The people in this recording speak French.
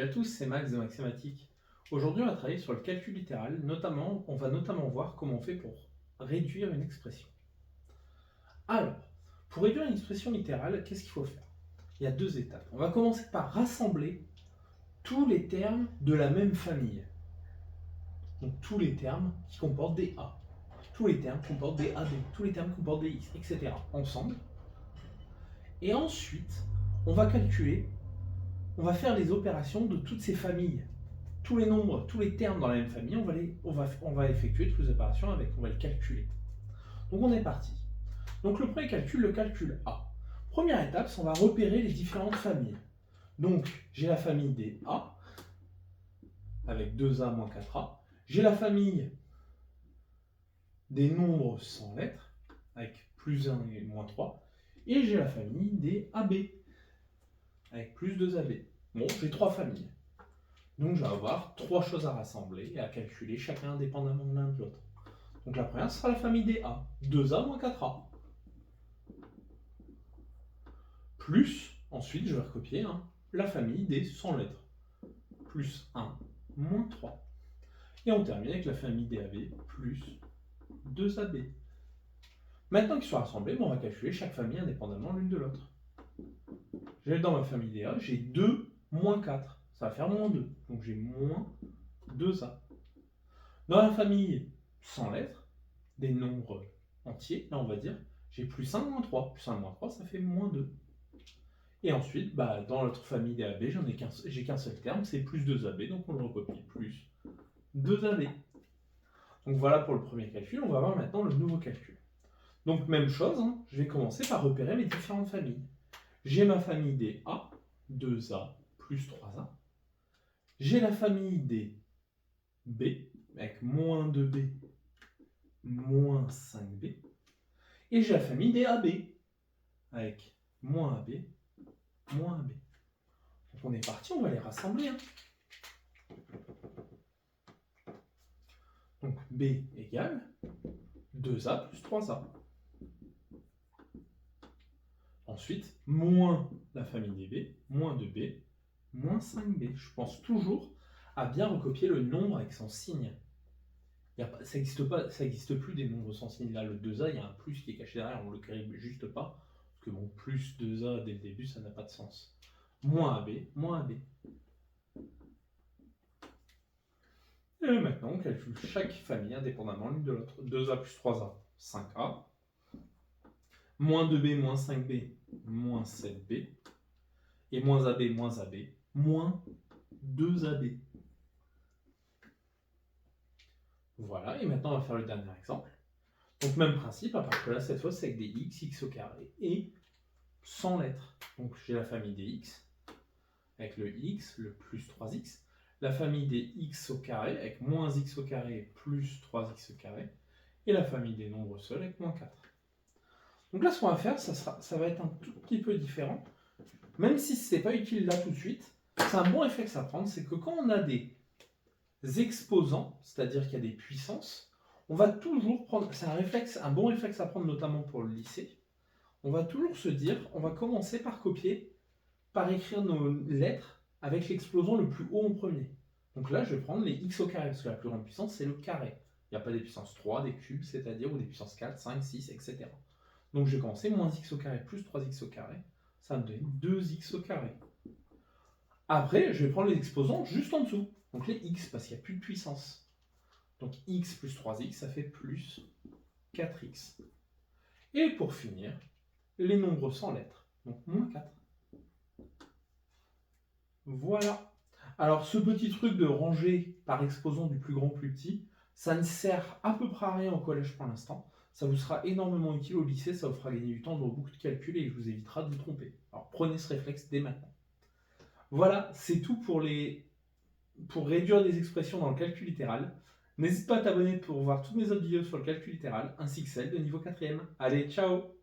Salut à tous, c'est Max de Maxématique. Aujourd'hui, on va travailler sur le calcul littéral, on va notamment voir comment on fait pour réduire une expression. Alors, pour réduire une expression littérale, qu'est-ce qu'il faut faire? Il y a deux étapes. On va commencer par rassembler tous les termes de la même famille. Donc tous les termes qui comportent des A, tous les termes qui comportent des AB, tous les termes qui comportent des X, etc. ensemble. Et ensuite, on va faire les opérations de toutes ces familles. Tous les nombres, tous les termes dans la même famille, on va effectuer toutes les opérations avec, on va les calculer. Donc on est parti. Donc le premier calcul, le calcul A. Première étape, on va repérer les différentes familles. Donc j'ai la famille des A, avec 2A moins 4A. J'ai la famille des nombres sans lettres, avec plus 1 et moins 3. Et j'ai la famille des AB, avec plus 2AB. Bon, j'ai trois familles. Donc je vais avoir trois choses à rassembler et à calculer chacun indépendamment de l'un de l'autre. Donc la première sera la famille des A, 2A moins 4A. Plus, ensuite je vais recopier la famille des sans lettres, plus 1 moins 3. Et on termine avec la famille des AB, plus 2AB. Maintenant qu'ils sont rassemblés, on va calculer chaque famille indépendamment l'une de l'autre. Dans ma famille des A, j'ai 2 moins 4, ça va faire moins 2, donc j'ai moins 2A. Dans la famille sans lettres, des nombres entiers, là on va dire, j'ai plus 1 moins 3. Plus 1 moins 3, ça fait moins 2. Et ensuite, dans l'autre famille des AB, j'ai qu'un seul terme, c'est plus 2AB, donc on le recopie, plus 2AB. Donc voilà pour le premier calcul, on va voir maintenant le nouveau calcul. Donc même chose, je vais commencer par repérer mes différentes familles. J'ai ma famille des A, 2A plus 3A. J'ai la famille des B, avec moins 2B, moins 5B. Et j'ai la famille des AB, avec moins AB, moins AB. Donc on est parti, on va les rassembler. Donc B égale 2A plus 3A. Ensuite, moins la famille des B, moins 2B, moins 5B. Je pense toujours à bien recopier le nombre avec son signe. Ça n'existe plus des nombres sans signe. Là, le 2A, il y a un plus qui est caché derrière, on ne le crée juste pas. Parce que bon, plus 2A dès le début, ça n'a pas de sens. Moins AB, moins AB. Et maintenant, on calcule chaque famille indépendamment l'une de l'autre. 2A plus 3A, 5A. Moins 2B, moins 5B, moins 7B. Et moins AB, moins 2AB. Voilà, et maintenant on va faire le dernier exemple. Donc même principe, à part que là, cette fois, c'est avec des x au carré, et sans lettres. Donc j'ai la famille des x, avec le x, le plus 3x. La famille des x au carré, avec moins x au carré, plus 3x au carré. Et la famille des nombres seuls, avec moins 4. Donc là, ce qu'on va faire, ça va être un tout petit peu différent. Même si ce n'est pas utile là tout de suite, c'est un bon réflexe à prendre, c'est que quand on a des exposants, c'est-à-dire qu'il y a des puissances, on va toujours prendre, c'est un bon réflexe à prendre notamment pour le lycée, on va toujours se dire, on va commencer par copier, par écrire nos lettres avec l'exposant le plus haut en premier. Donc là, je vais prendre les x au carré, parce que la plus grande puissance, c'est le carré. Il n'y a pas des puissances 3, des cubes, c'est-à-dire, ou des puissances 4, 5, 6, etc. Donc je vais commencer, moins x au carré plus 3x au carré, ça me donne 2x au carré. Après, je vais prendre les exposants juste en dessous. Donc les x, parce qu'il n'y a plus de puissance. Donc x plus 3x, ça fait plus 4x. Et pour finir, les nombres sans lettres. Donc moins 4. Voilà. Alors ce petit truc de ranger par exposant du plus grand au plus petit, ça ne sert à peu près à rien au collège pour l'instant. Ça vous sera énormément utile au lycée, ça vous fera gagner du temps dans beaucoup de calculs et vous évitera de vous tromper. Alors prenez ce réflexe dès maintenant. Voilà, c'est tout pour réduire des expressions dans le calcul littéral. N'hésite pas à t'abonner pour voir toutes mes autres vidéos sur le calcul littéral, ainsi que celle de niveau 4ème. Allez, ciao!